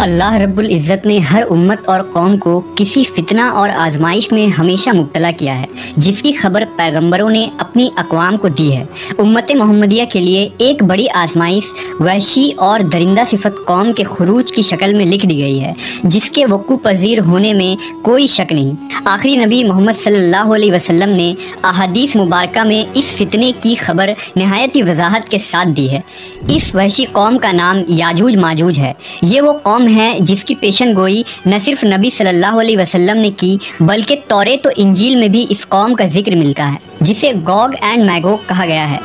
अल्लाह रब्बुल इज़्ज़त ने हर उम्मत और कौम को किसी फितना और आजमाइश में हमेशा मुब्तला किया है, जिसकी खबर पैगंबरों ने अपनी अक़वाम को दी है। उम्मत मोहम्मदिया के लिए एक बड़ी आजमाइश वहशी और दरिंदा सिफत कौम के खुरूज की शक्ल में लिख दी गई है, जिसके वक़्फ़ पज़ीर होने में कोई शक नहीं। आखिरी नबी मोहम्मद सल्लल्लाहु अलैहि वसल्लम ने अहादीस मुबारका में इस फितने की खबर नहायत ही वजाहत के साथ दी है। इस वहशी कौम का नाम याजूज माजूज है। ये वो कौम है जिसकी पेशन गोई न सिर्फ नबी सल्लल्लाहु अलैहि वसल्लम ने की, बल्कि तौरेत और इंजील में भी इस कौम का जिक्र मिलता है, जिसे गोग एंड मैगोग कहा गया है।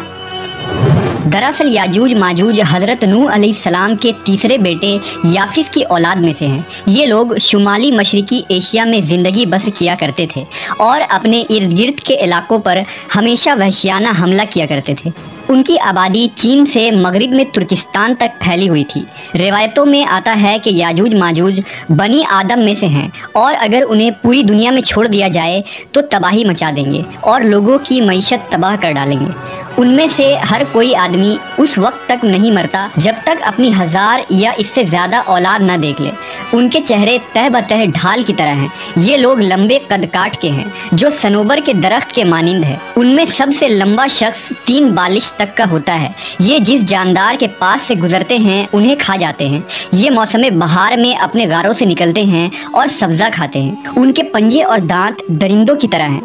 दरअसल याजूज माजूज हज़रत नूह अलैहिस्सलाम के तीसरे बेटे याफिस की औलाद में से हैं। ये लोग शुमाली मशरिकी एशिया में ज़िंदगी बसर किया करते थे और अपने इर्द गिर्द के इलाकों पर हमेशा वहशियाना हमला किया करते थे। उनकी आबादी चीन से मगरिब में तुर्किस्तान तक फैली हुई थी। रिवायतों में आता है कि याजूज माजूज बनी आदम में से हैं और अगर उन्हें पूरी दुनिया में छोड़ दिया जाए तो तबाही मचा देंगे और लोगों की मईशत तबाह कर डालेंगे। उनमें से हर कोई आदमी उस वक्त तक नहीं मरता जब तक अपनी 1000 या इससे ज़्यादा औलाद ना देख ले। उनके चेहरे तह बतह ढाल की तरह हैं। ये लोग लंबे कद काट के हैं जो सनोबर के दरख्त के मानिंद है। उनमें सबसे लंबा शख्स 3 बालिश तक का होता है। ये जिस जानदार के पास से गुजरते हैं उन्हें खा जाते हैं। ये मौसम बहार में अपने गारों से निकलते हैं और सब्जा खाते हैं। उनके पंजे और दांत दरिंदों की तरह हैं।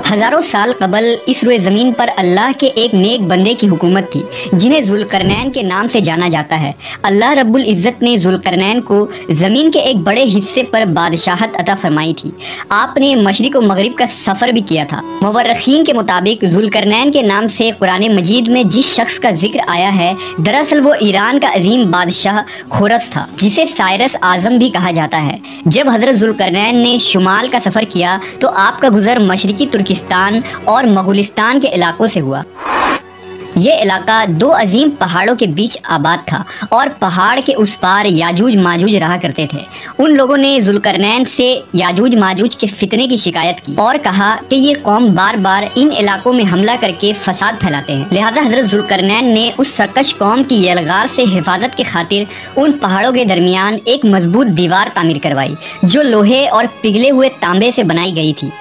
हज़ारों साल कबल इस रुए ज़मीन पर अल्लाह के एक नेक बंदे की हुकूमत थी, जिन्हें ज़ुल्करनैन के नाम से जाना जाता है। अल्लाह रब्बुल इज़्ज़त ने ज़ुल्करनैन को ज़मीन के एक बड़े हिस्से पर बादशाहत अता फरमाई थी। आपने मशरिक़ व मगरिब का सफ़र भी किया था। मुवर्रिखीन के मुताबिक ज़ुल्करनैन के नाम से कुरान मजीद में जिस शख्स का जिक्र आया है, दरअसल वो ईरान का अजीम बादशाह खोरस था, जिसे साइरस आज़म भी कहा जाता है। जब हज़रत ज़ुल्करनैन ने शुमाल का सफ़र किया तो आपका गुज़र मशरिकी तुर्किस्तान और मगुलिस्तान के इलाकों से हुआ। ये इलाका 2 अजीम पहाड़ों के बीच आबाद था और पहाड़ के उस पार याजूज माजूज रहा करते थे। उन लोगों ने ज़ुल्करनैन से याजूज माजूज के फितने की शिकायत की और कहा कि ये कौम बार बार इन इलाकों में हमला करके फसाद फैलाते हैं। लिहाजा हज़रत ज़ुल्करनैन ने उस सरकश कौम की यलगार से हिफाजत की खातिर उन पहाड़ों के दरमियान एक मजबूत दीवार तामीर करवाई, जो लोहे और पिघले हुए तांबे से बनाई गई थी।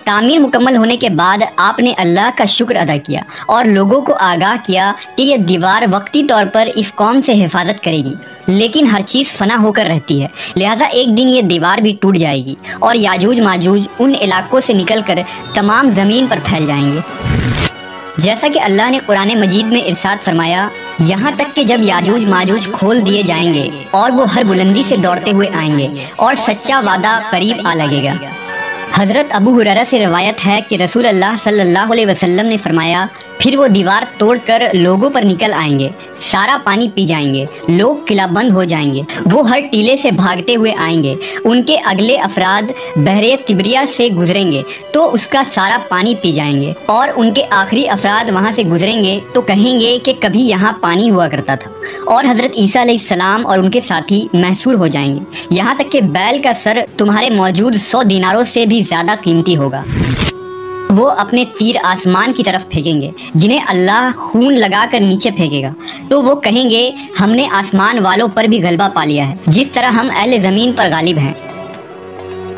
तामीर मुकम्मल होने के बाद आपने अल्लाह का शुक्र अदा किया और लोगों को आगाह किया कि यह दीवार वक्ती तौर पर इस कौम से हिफाजत करेगी, लेकिन हर चीज़ फना होकर रहती है। लिहाजा एक दिन ये दीवार भी टूट जाएगी और याजूज माजूज उन इलाकों से निकलकर तमाम ज़मीन पर फैल जाएंगे। जैसा कि अल्लाह ने कुरान मजीद में इरशाद फरमाया, यहाँ तक कि जब याजूज माजूज खोल दिए जाएंगे और वो हर बुलंदी से दौड़ते हुए आएंगे और सच्चा वादा करीब आ लगेगा। हज़रत अबू हुरैरा से रवायत है कि रसूल अल्लाह सल्लल्लाहु अलैहि वसल्लम ने फरमाया, फिर वो दीवार तोड़कर लोगों पर निकल आएंगे, सारा पानी पी जाएंगे, लोग किलाबंद हो जाएंगे, वो हर टीले से भागते हुए आएंगे। उनके अगले अफराद बहरे तिब्रिया से गुजरेंगे तो उसका सारा पानी पी जाएंगे और उनके आखिरी अफराद वहाँ से गुजरेंगे तो कहेंगे कि कभी यहाँ पानी हुआ करता था। और हज़रत ईसा अलैहिस्सलाम और उनके साथी महसूर हो जाएंगे, यहाँ तक कि बैल का सर तुम्हारे मौजूद 100 दीनारों से भी ज़्यादा कीमती होगा। वो अपने तीर आसमान की तरफ फेंकेंगे, जिन्हें अल्लाह खून लगाकर नीचे फेंकेगा, तो वो कहेंगे हमने आसमान वालों पर भी गलबा पा लिया है, जिस तरह हम अहले ज़मीन पर गालिब हैं।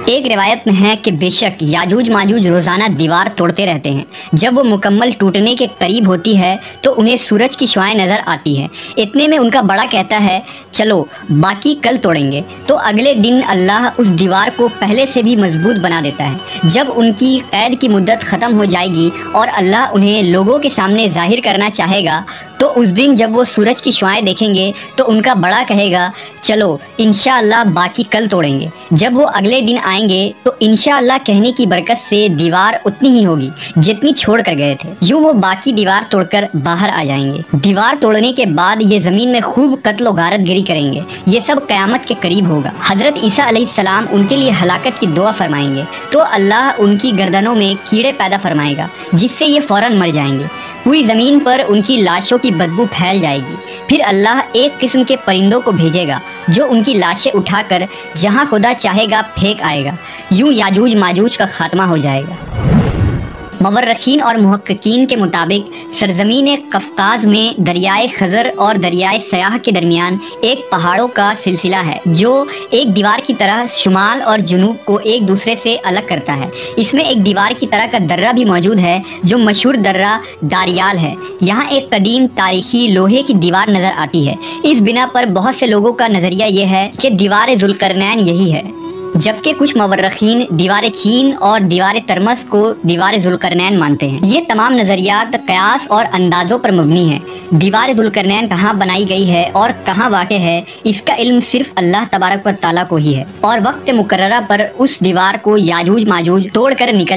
एक रिवायत में है कि बेशक याजूज माजूज रोज़ाना दीवार तोड़ते रहते हैं। जब वो मुकम्मल टूटने के करीब होती है तो उन्हें सूरज की शुआएं नज़र आती हैं। इतने में उनका बड़ा कहता है, चलो बाकी कल तोड़ेंगे। तो अगले दिन अल्लाह उस दीवार को पहले से भी मजबूत बना देता है। जब उनकी कैद की मुद्दत ख़त्म हो जाएगी और अल्लाह उन्हें लोगों के सामने जाहिर करना चाहेगा, तो उस दिन जब वो सूरज की शुआएं देखेंगे तो उनका बड़ा कहेगा, चलो इंशाअल्लाह बाकी कल तोड़ेंगे। जब वो अगले दिन आएंगे तो इंशाअल्लाह कहने की बरकत से दीवार उतनी ही होगी जितनी छोड़ कर गए थे। यूँ वो बाकी दीवार तोड़कर बाहर आ जाएंगे। दीवार तोड़ने के बाद ये ज़मीन में खूब कत्ल व गारत गिरी करेंगे। ये सब क़यामत के करीब होगा। हज़रत ईसा अलैहिस्सलाम उनके लिए हलाकत की दुआ फरमाएंगे तो अल्लाह उनकी गर्दनों में कीड़े पैदा फरमाएगा, जिससे ये फ़ौरन मर जाएंगे। पूरी ज़मीन पर उनकी लाशों की बदबू फैल जाएगी। फिर अल्लाह एक किस्म के परिंदों को भेजेगा जो उनकी लाशें उठाकर जहाँ खुदा चाहेगा फेंक आएगा। यूँ याजूज माजूज का खात्मा हो जाएगा। मवर्रखीन और मुहक्किकीन के मुताबिक सरजमीन कफकाज में दरियाए खजर और दरियाए सयाह के दरमियान एक पहाड़ों का सिलसिला है जो एक दीवार की तरह शुमाल और जुनूब को एक दूसरे से अलग करता है। इसमें एक दीवार की तरह का दर्रा भी मौजूद है जो मशहूर दर्रा दारियाल है। यहाँ एक कदीम तारीखी लोहे की दीवार नज़र आती है। इस बिना पर बहुत से लोगों का नज़रिया यह है कि दीवार जुल्करनैन यही है, जबकि कुछ मवर्रखीन दीवार चीन और दीवार तरमस को दीवार जुल्करनैन मानते हैं। ये तमाम नज़रियात कयास और अंदाज़ों पर मबनी हैं। दीवार जुल्करनैन कहाँ बनाई गई है और कहाँ वाक़ है, इसका इल्म सिर्फ अल्लाह तबारक व तआला को ही है और वक्त मुकर्ररा पर उस दीवार को याजूज माजूज तोड़ कर निकल